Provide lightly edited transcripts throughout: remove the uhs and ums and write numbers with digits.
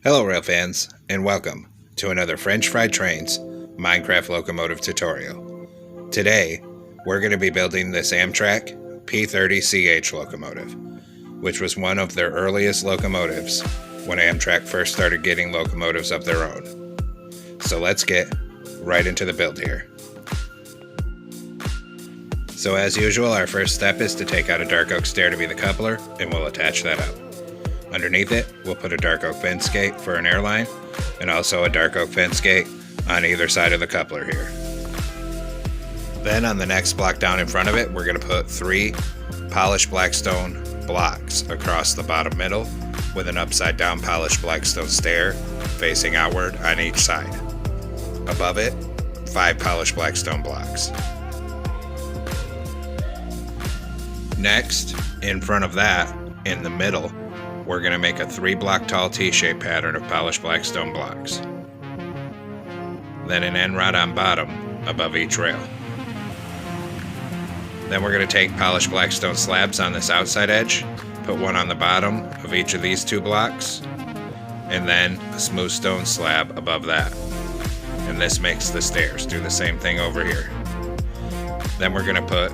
Hello rail fans, and welcome to another French Fried Trains Minecraft locomotive tutorial. Today, we're going to be building this Amtrak P30CH locomotive, which was one of their earliest locomotives when Amtrak first started getting locomotives of their own. So let's get right into the build here. So as usual, our first step is to take out a dark oak stair to be the coupler, and we'll attach that up. Underneath it, we'll put a dark oak fence gate for an airline, and also a dark oak fence gate on either side of the coupler here. Then on the next block down in front of it, we're going to put 3 polished blackstone blocks across the bottom middle with an upside down polished blackstone stair facing outward on each side. Above it, 5 polished blackstone blocks. Next, in front of that, in the middle, we're going to make a 3-block tall T-shaped pattern of polished blackstone blocks. Then an end rod on bottom above each rail. Then we're going to take polished blackstone slabs on this outside edge, put one on the bottom of each of these 2 blocks, and then a smooth stone slab above that. And this makes the stairs. Do the same thing over here. Then we're going to put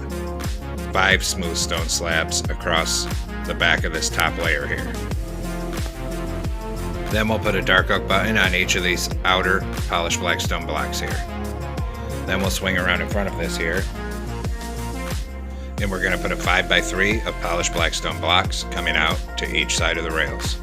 5 smooth stone slabs across the back of this top layer here. Then we'll put a dark oak button on each of these outer polished blackstone blocks here. Then we'll swing around in front of this here, and we're going to put a 5x3 of polished blackstone blocks coming out to each side of the rails.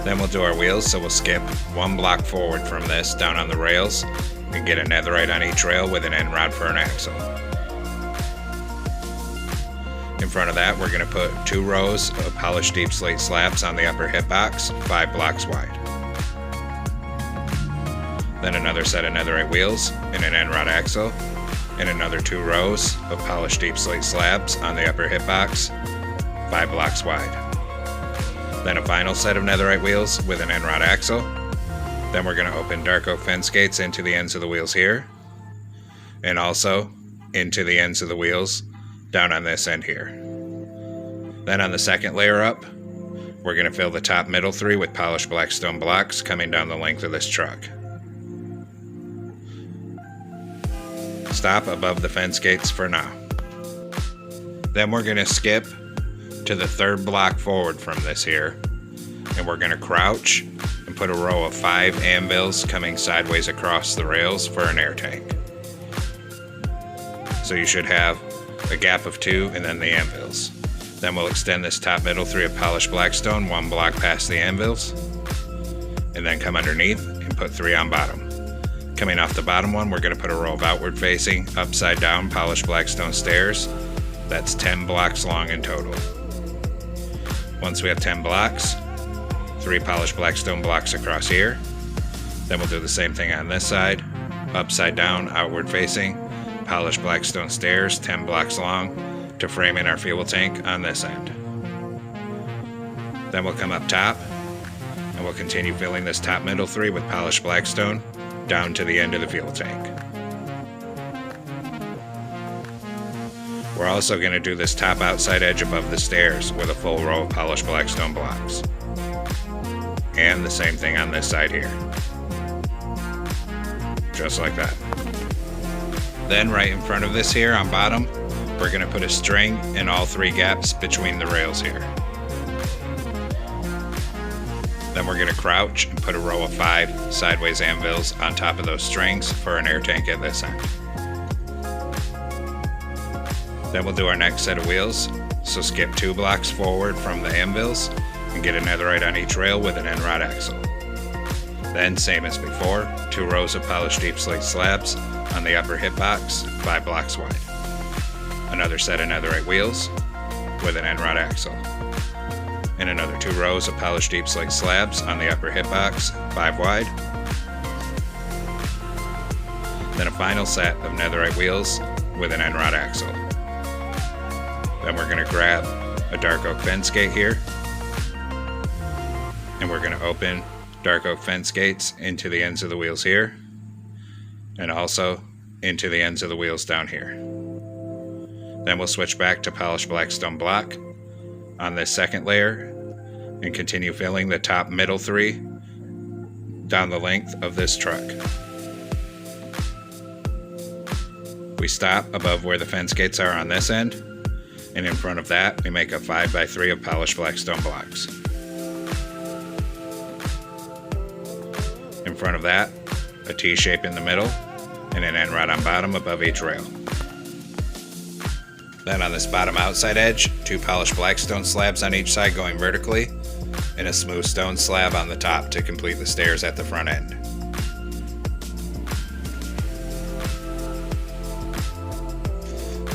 Then we'll do our wheels, so we'll skip 1 block forward from this down on the rails and get a netherite on each rail with an end rod for an axle. In front of that, we're going to put 2 rows of polished deep slate slabs on the upper hip box, 5 blocks wide. Then another set of netherite wheels and an end rod axle, and another 2 rows of polished deep slate slabs on the upper hip box, 5 blocks wide. Then a final set of netherite wheels with an end rod axle. Then we're going to open dark oak fence gates into the ends of the wheels here, and also into the ends of the wheels down on this end here. Then on the second layer up, we're going to fill the top middle 3 with polished blackstone blocks coming down the length of this truck. Stop above the fence gates for now. Then we're going to skip to the 3rd block forward from this here, and we're going to crouch and put a row of 5 anvils coming sideways across the rails for an air tank. So you should have a gap of 2 and then the anvils. Then we'll extend this top middle 3 of polished blackstone 1 block past the anvils, and then come underneath and put 3 on bottom. Coming off the bottom one, we're going to put a row of outward facing upside down polished blackstone stairs. That's 10 blocks long in total. Once we have 10 blocks, 3 polished blackstone blocks across here. Then we'll do the same thing on this side, upside down, outward facing, polished blackstone stairs, 10 blocks long, to frame in our fuel tank on this end. Then we'll come up top, and we'll continue filling this top middle 3 with polished blackstone down to the end of the fuel tank. We're also going to do this top outside edge above the stairs with a full row of polished blackstone blocks. And the same thing on this side here. Just like that. Then right in front of this here on bottom, we're going to put a string in all 3 gaps between the rails here. Then we're going to crouch and put a row of 5 sideways anvils on top of those strings for an air tank at this end. Then we'll do our next set of wheels, so skip 2 blocks forward from the anvils and get a netherite on each rail with an end rod axle. Then, same as before, 2 rows of polished deep slate slabs on the upper hip box, 5 blocks wide. Another set of netherite wheels with an end rod axle. And another 2 rows of polished deep slate slabs on the upper hip box, 5 wide. Then a final set of netherite wheels with an end rod axle. Then we're going to grab a dark oak fence gate here, and we're going to open dark oak fence gates into the ends of the wheels here, and also into the ends of the wheels down here. Then we'll switch back to polished blackstone block on this second layer and continue filling the top middle 3 down the length of this truck. We stop above where the fence gates are on this end, and in front of that we make a 5x3 of polished blackstone blocks. In front of that, a T shape in the middle and an end rod on bottom above each rail. Then on this bottom outside edge, 2 polished blackstone slabs on each side going vertically, and a smooth stone slab on the top to complete the stairs at the front end.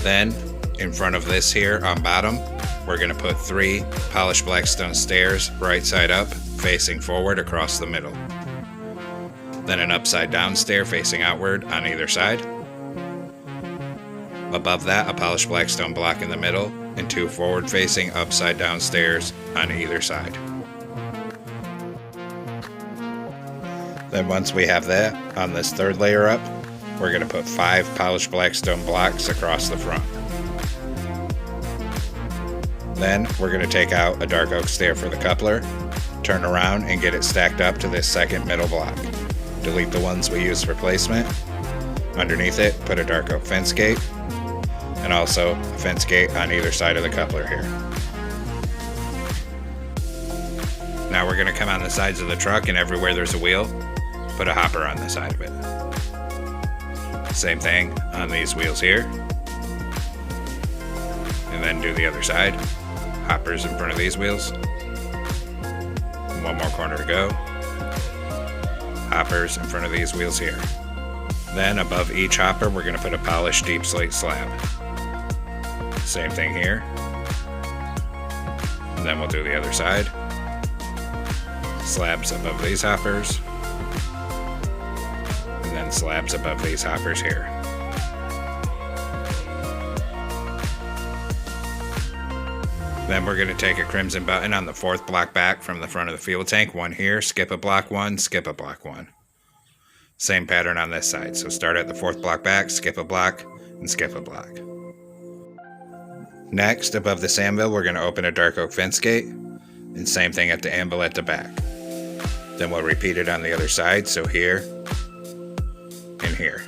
Then, in front of this here on bottom, we're going to put 3 polished blackstone stairs right side up, facing forward across the middle. Then an upside down stair facing outward on either side. Above that, a polished blackstone block in the middle, and 2 forward facing upside down stairs on either side. Then once we have that, on this third layer up, we're going to put 5 polished blackstone blocks across the front. Then we're going to take out a dark oak stair for the coupler, turn around and get it stacked up to this second middle block. Delete the ones we used for placement. Underneath it, put a dark oak fence gate, and also a fence gate on either side of the coupler here. Now we're going to come on the sides of the truck, and everywhere there's a wheel, put a hopper on the side of it. Same thing on these wheels here. And then do the other side. Hoppers in front of these wheels. And 1 more corner to go. Hoppers in front of these wheels here. Then above each hopper, we're going to put a polished deep slate slab. Same thing here. And then we'll do the other side. Slabs above these hoppers. And then slabs above these hoppers here. Then we're going to take a crimson button on the 4th block back from the front of the fuel tank. 1 here, skip a block 1, skip a block 1. Same pattern on this side. So start at the 4th block back, skip a block, and skip a block. Next, above this anvil, we're going to open a dark oak fence gate. And same thing at the anvil at the back. Then we'll repeat it on the other side. So here, and here.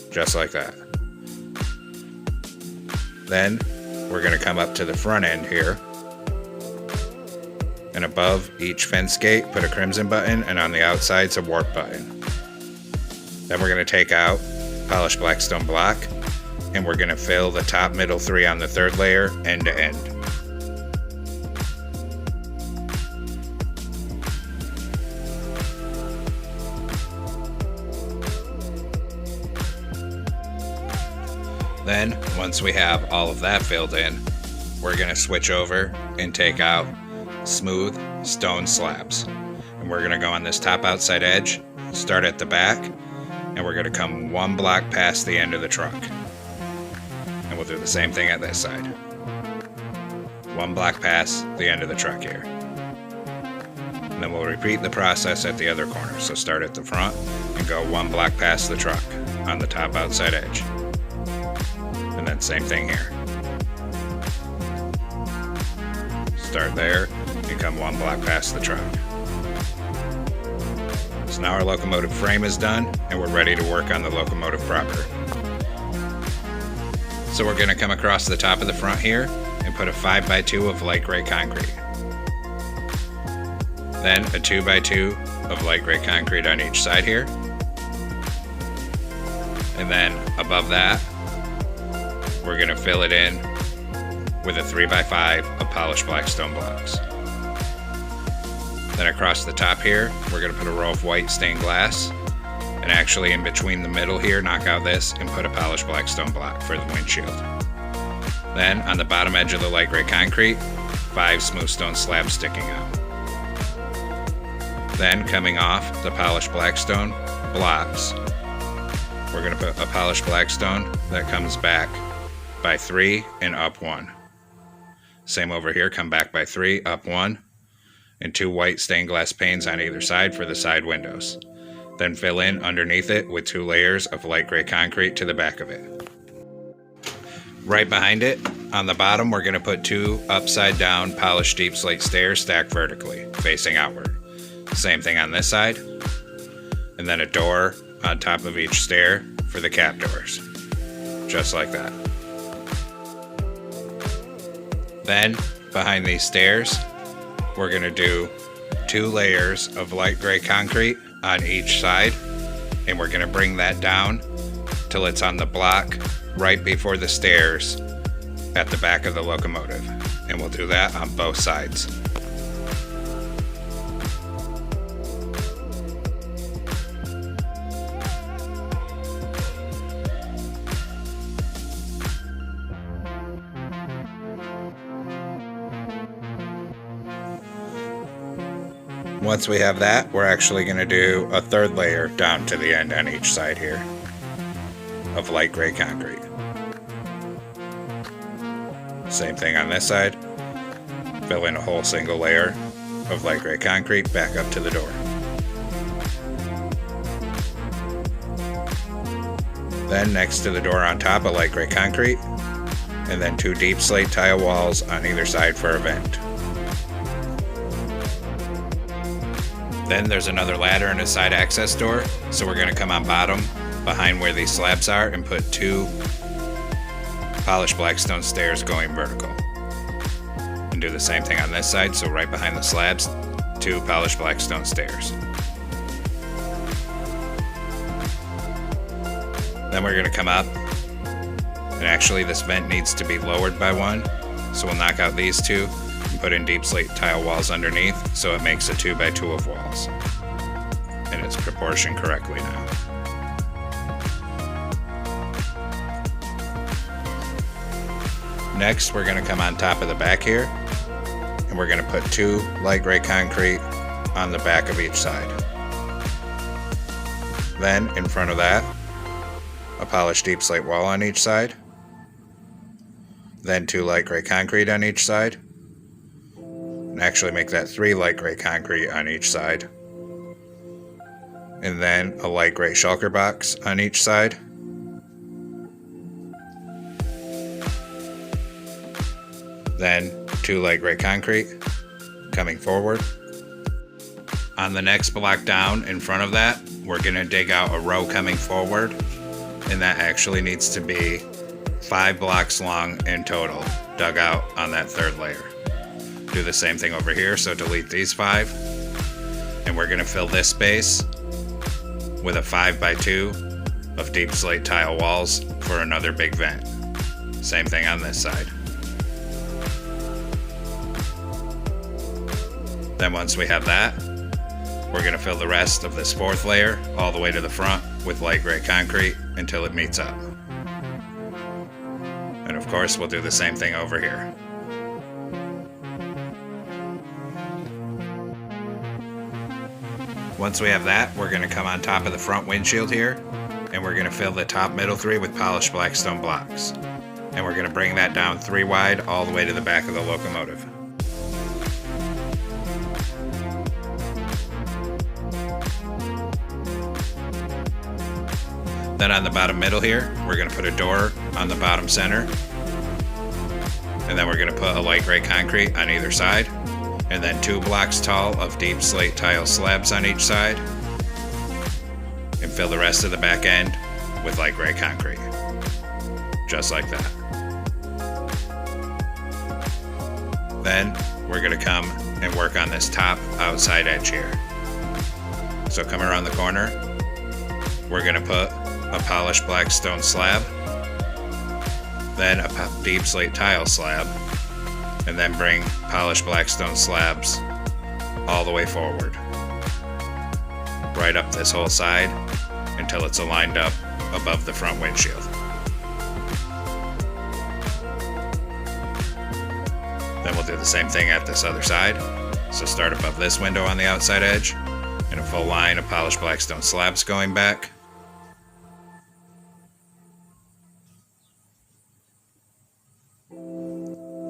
Just like that. Then we're going to come up to the front end here, and above each fence gate put a crimson button, and on the outside's a warp button. Then we're going to take out polished blackstone block, and we're going to fill the top middle 3 on the 3rd layer end to end. Then, once we have all of that filled in, we're going to switch over and take out smooth stone slabs. And we're going to go on this top outside edge, start at the back, and we're going to come 1 block past the end of the truck. And we'll do the same thing at this side. 1 block past the end of the truck here. And then we'll repeat the process at the other corner. So start at the front and go 1 block past the truck on the top outside edge. And then same thing here. Start there and come 1 block past the truck. So now our locomotive frame is done and we're ready to work on the locomotive proper. So we're going to come across the top of the front here and put a 5x2 of light gray concrete. Then a 2x2 of light gray concrete on each side here. And then above that, we're going to fill it in with a 3x5 of polished blackstone blocks. Then across the top here, we're going to put a row of white stained glass, and actually in between the middle here, knock out this and put a polished blackstone block for the windshield. Then on the bottom edge of the light gray concrete, 5 smooth stone slabs sticking out. Then coming off the polished blackstone blocks, we're going to put a polished blackstone that comes back by 3 and up 1. Same over here, come back by 3, up 1, and 2 white stained glass panes on either side for the side windows. Then fill in underneath it with 2 layers of light gray concrete to the back of it. Right behind it, on the bottom, we're going to put 2 upside down polished deep slate stairs stacked vertically, facing outward. Same thing on this side. And then a door on top of each stair for the cap doors. Just like that. Then, behind these stairs, we're going to do 2 layers of light gray concrete on each side. And we're going to bring that down till it's on the block right before the stairs at the back of the locomotive. And we'll do that on both sides. Once we have that, we're actually going to do a 3rd layer down to the end on each side here of light gray concrete. Same thing on this side. Fill in a whole single layer of light gray concrete back up to the door. Then next to the door on top, a light gray concrete, and then 2 deep slate tile walls on either side for a vent. Then there's another ladder and a side access door, so we're going to come on bottom behind where these slabs are and put 2 polished blackstone stairs going vertical. And do the same thing on this side, so right behind the slabs, 2 polished blackstone stairs. Then we're going to come up, and actually this vent needs to be lowered by 1, so we'll knock out these 2 and put in deep slate tile walls underneath, so it makes a 2x2 of walls. And it's proportioned correctly now. Next, we're going to come on top of the back here, and we're going to put 2 light gray concrete on the back of each side. Then, in front of that, a polished deep slate wall on each side. Then 2 light gray concrete on each side. And actually make that 3 light gray concrete on each side. And then a light gray shulker box on each side. Then 2 light gray concrete coming forward. On the next block down in front of that, we're going to dig out a row coming forward, and that actually needs to be 5 blocks long in total, dug out on that 3rd layer. Do the same thing over here, so delete these 5, and we're going to fill this space with a 5x2 of deep slate tile walls for another big vent. Same thing on this side. Then once we have that, we're going to fill the rest of this 4th layer all the way to the front with light gray concrete until it meets up. And of course, we'll do the same thing over here. Once we have that, we're going to come on top of the front windshield here, and we're going to fill the top middle 3 with polished blackstone blocks. And we're going to bring that down 3 wide all the way to the back of the locomotive. Then on the bottom middle here, we're going to put a door on the bottom center. And then we're going to put a light gray concrete on either side. And then 2 blocks tall of deep slate tile slabs on each side. And fill the rest of the back end with light gray concrete. Just like that. Then we're going to come and work on this top outside edge here. So come around the corner, we're going to put a polished blackstone slab, then a deep slate tile slab, and then bring polished blackstone slabs all the way forward, right up this whole side until it's aligned up above the front windshield. Then we'll do the same thing at this other side. So start above this window on the outside edge, and a full line of polished blackstone slabs going back.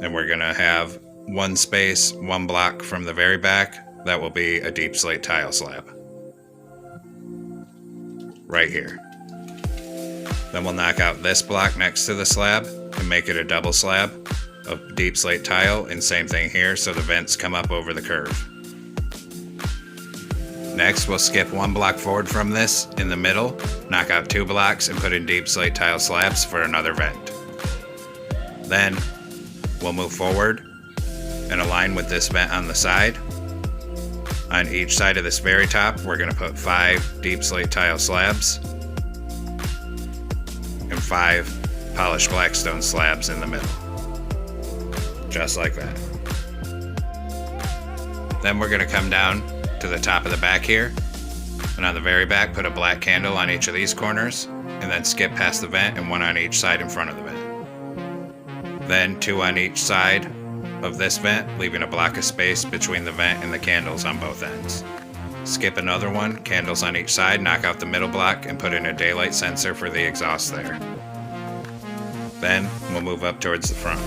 And we're gonna have 1 space, 1 block from the very back. That will be a deep slate tile slab. Right here. Then we'll knock out this block next to the slab and make it a double slab of deep slate tile, and same thing here, so the vents come up over the curve. Next, we'll skip 1 block forward from this in the middle, knock out 2 blocks, and put in deep slate tile slabs for another vent. Then, we'll move forward and align with this vent on the side. On each side of this very top, we're going to put 5 deep slate tile slabs and 5 polished blackstone slabs in the middle. Just like that. Then we're going to come down to the top of the back here, and on the very back put a black candle on each of these corners, and then skip past the vent and 1 on each side in front of the vent. Then 2 on each side of this vent, leaving a block of space between the vent and the candles on both ends. Skip another 1, candles on each side, knock out the middle block, and put in a daylight sensor for the exhaust there. Then we'll move up towards the front.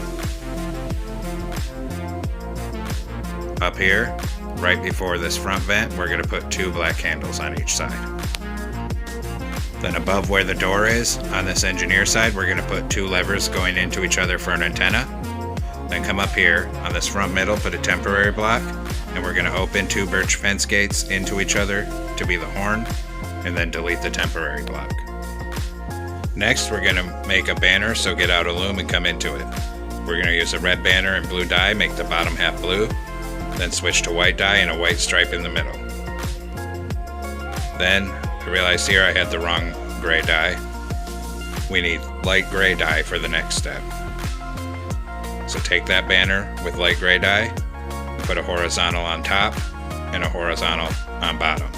Up here, right before this front vent, we're going to put 2 black candles on each side. Then above where the door is, on this engineer side, we're going to put 2 levers going into each other for an antenna. Then come up here, on this front middle, put a temporary block, and we're going to open 2 birch fence gates into each other to be the horn, and then delete the temporary block. Next, we're going to make a banner, so get out a loom and come into it. We're going to use a red banner and blue dye, make the bottom half blue, then switch to white dye and a white stripe in the middle. Then, I realized here I had the wrong gray dye. We need light gray dye for the next step. So take that banner with light gray dye, put a horizontal on top and a horizontal on bottom.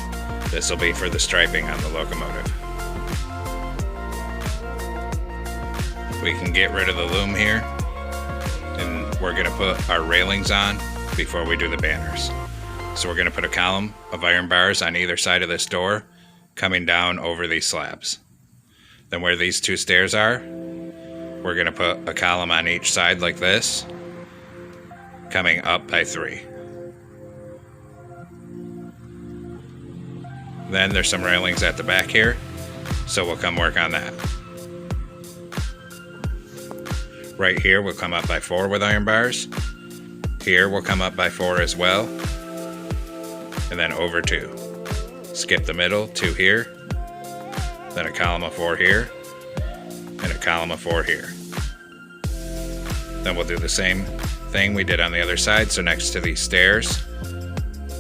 This will be for the striping on the locomotive. We can get rid of the loom here, and we're going to put our railings on before we do the banners. So we're going to put a column of iron bars on either side of this door coming down over these slabs. Then where these 2 stairs are, we're going to put a column on each side like this, coming up by 3. Then there's some railings at the back here, so we'll come work on that. Right here we'll come up by 4 with iron bars. Here we'll come up by 4 as well, and then over 2. Skip the middle, 2 here, then a column of 4 here, and a column of 4 here. Then we'll do the same thing we did on the other side. So next to these stairs,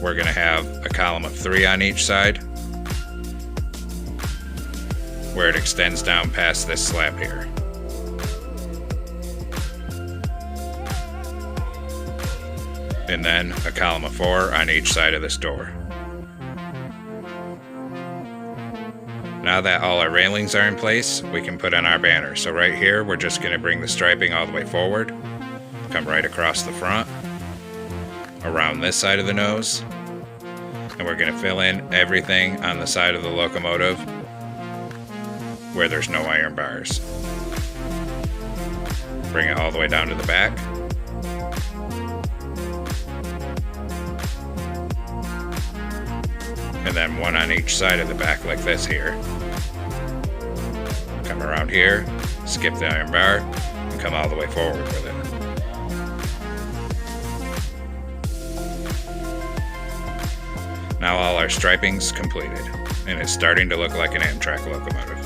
we're going to have a column of 3 on each side, where it extends down past this slab here. And then a column of 4 on each side of this door. Now that all our railings are in place, we can put on our banner. So right here, we're just going to bring the striping all the way forward, come right across the front, around this side of the nose, and we're going to fill in everything on the side of the locomotive where there's no iron bars. Bring it all the way down to the back. And then 1 on each side of the back like this here. Come around here, skip the iron bar, and come all the way forward with it. Now all our striping's completed, and it's starting to look like an Amtrak locomotive.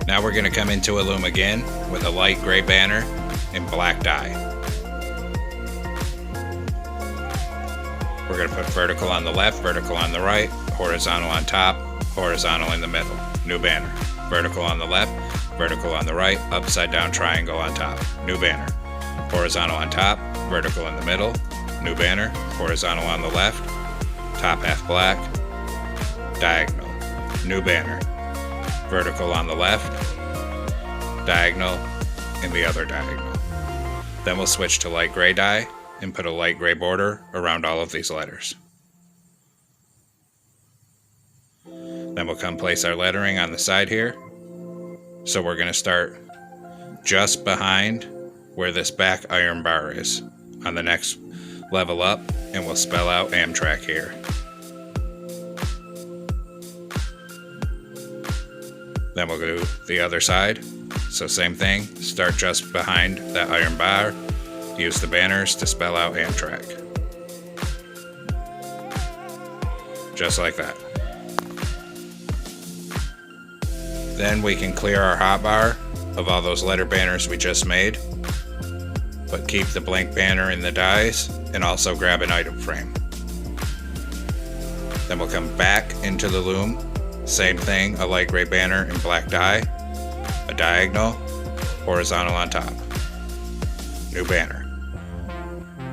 Now we're going to come into a loom again with a light gray banner and black dye. We're going to put vertical on the left, vertical on the right, horizontal on top, horizontal in the middle. New banner. Vertical on the left, vertical on the right, upside down triangle on top. New banner. Horizontal on top, vertical in the middle. New banner. Horizontal on the left, top half black, diagonal. New banner. Vertical on the left, diagonal, and the other diagonal. Then we'll switch to light gray dye and put a light gray border around all of these letters. Then we'll come place our lettering on the side here. So we're going to start just behind where this back iron bar is on the next level up, and we'll spell out Amtrak here. Then we'll do the other side, So same thing, start just behind that iron bar, use the banners to spell out Amtrak. Just like that. Then we can clear our hotbar of all those letter banners we just made, but keep the blank banner in the dies and also grab an item frame. Then we'll come back into the loom, same thing, a light gray banner in black die, a diagonal, horizontal on top. New banner.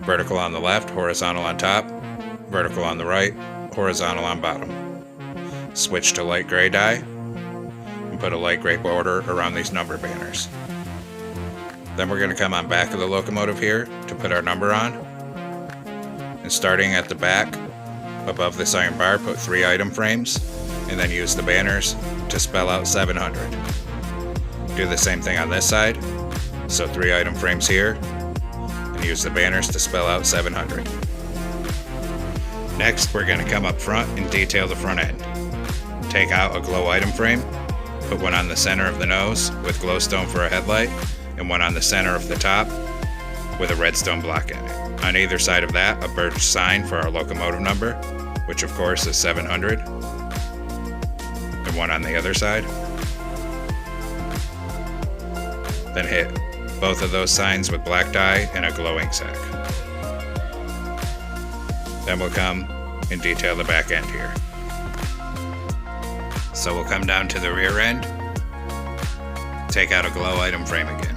Vertical on the left, horizontal on top, vertical on the right, horizontal on bottom. Switch to light gray die and put a light gray border around these number banners. Then we're going to come on back of the locomotive here to put our number on. And starting at the back, above this iron bar, put 3 item frames and then use the banners to spell out 700. Do the same thing on this side, so 3 item frames here and use the banners to spell out 700. Next, we're going to come up front and detail the front end. Take out a glow item frame, put one on the center of the nose with glowstone for a headlight, and one on the center of the top with a redstone block in it. On either side of that, a birch sign for our locomotive number, which of course is 700, and one on the other side. Then hit both of those signs with black dye and a glowing sack. Then we'll come and detail the back end here. So we'll come down to the rear end, take out a glow item frame again.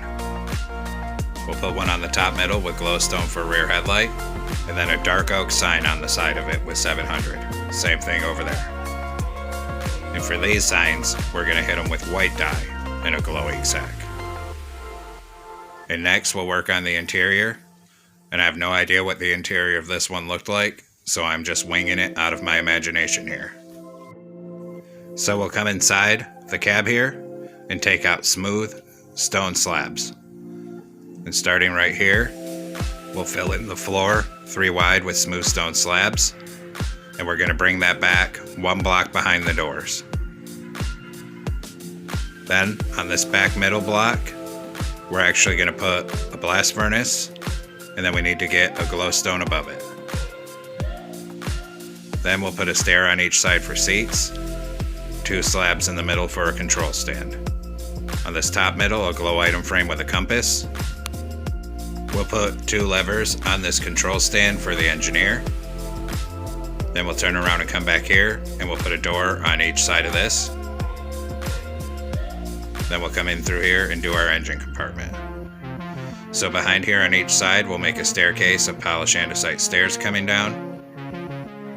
We'll put one on the top middle with glowstone for rear headlight, and then a dark oak sign on the side of it with 700. Same thing over there. And for these signs, we're going to hit them with white dye and a glowing sack. And next we'll work on the interior, and I have no idea what the interior of this one looked like, so I'm just winging it out of my imagination here. So we'll come inside the cab here and take out smooth stone slabs. And starting right here, we'll fill in the floor 3 wide with smooth stone slabs, and we're going to bring that back 1 block behind the doors. Then on this back middle block, we're actually going to put a blast furnace, and then we need to get a glowstone above it. Then we'll put a stair on each side for seats, 2 slabs in the middle for a control stand. On this top middle, a glow item frame with a compass. We'll put 2 levers on this control stand for the engineer. Then we'll turn around and come back here, and we'll put a door on each side of this. Then we'll come in through here and do our engine compartment. So behind here on each side, we'll make a staircase of polished andesite stairs coming down,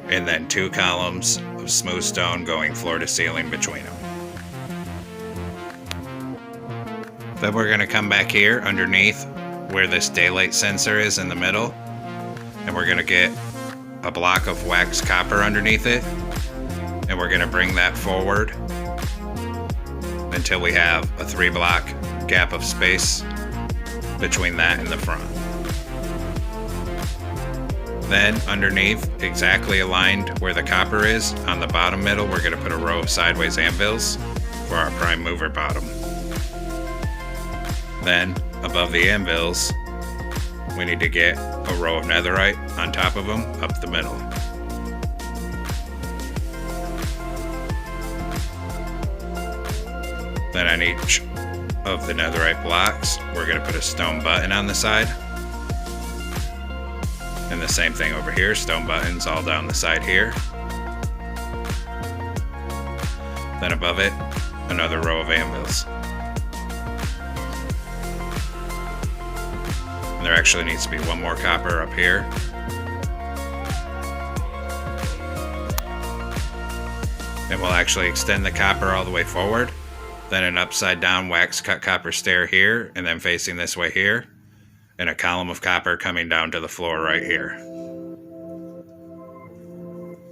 and then 2 columns of smooth stone going floor to ceiling between them. Then we're going to come back here underneath where this daylight sensor is in the middle, and we're going to get a block of waxed copper underneath it, and we're going to bring that forward until we have a 3 block gap of space between that and the front. Then underneath, exactly aligned where the copper is, on the bottom middle, we're going to put a row of sideways anvils for our prime mover bottom. Then above the anvils, we need to get a row of netherite on top of them up the middle. Then on each of the netherite blocks, we're going to put a stone button on the side. And the same thing over here, stone buttons all down the side here. Then above it, another row of anvils. And there actually needs to be 1 more copper up here. And we'll actually extend the copper all the way forward. Then an upside down wax cut copper stair here, and then facing this way here, and a column of copper coming down to the floor right here.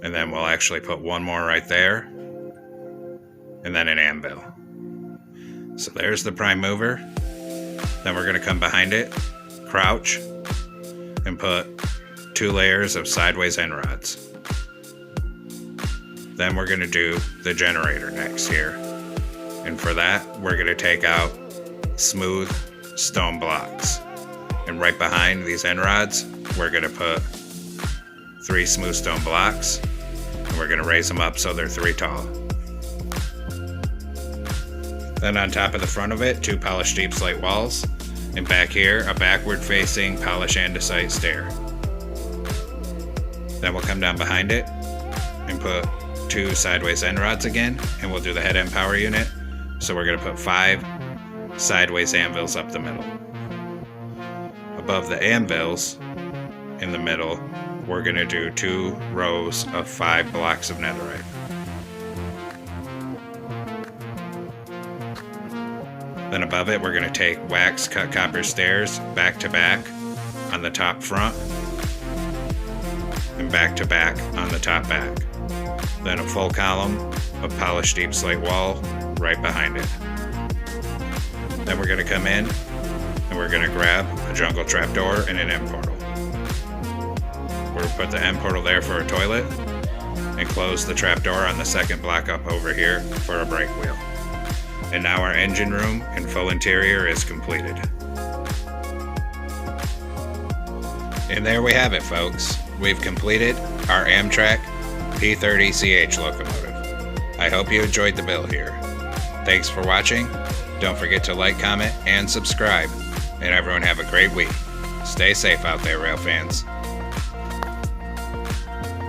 And then we'll actually put 1 more right there, and then an anvil. So there's the prime mover. Then we're going to come behind it, crouch, and put 2 layers of sideways end rods. Then we're going to do the generator next here. And for that, we're going to take out smooth stone blocks. And right behind these end rods, we're going to put 3 smooth stone blocks, and we're going to raise them up so they're 3 tall. Then on top of the front of it, 2 polished deep slate walls, and back here, a backward facing polish andesite stair. Then we'll come down behind it and put 2 sideways end rods again, and we'll do the head end power unit. So we're going to put 5 sideways anvils up the middle. Above the anvils, in the middle, we're going to do 2 rows of 5 blocks of netherite. Then above it, we're going to take wax cut copper stairs back to back on the top front and back to back on the top back. Then a full column of polished deep slate wall right behind it. Then we're going to come in and we're going to grab a jungle trapdoor and an end portal. We'll put the end portal there for a toilet and close the trapdoor on the second block up over here for a brake wheel. And now our engine room and full interior is completed. And there we have it, folks. We've completed our Amtrak P30CH locomotive. I hope you enjoyed the build here. Thanks for watching. Don't forget to like, comment, and subscribe. And everyone have a great week. Stay safe out there, rail fans.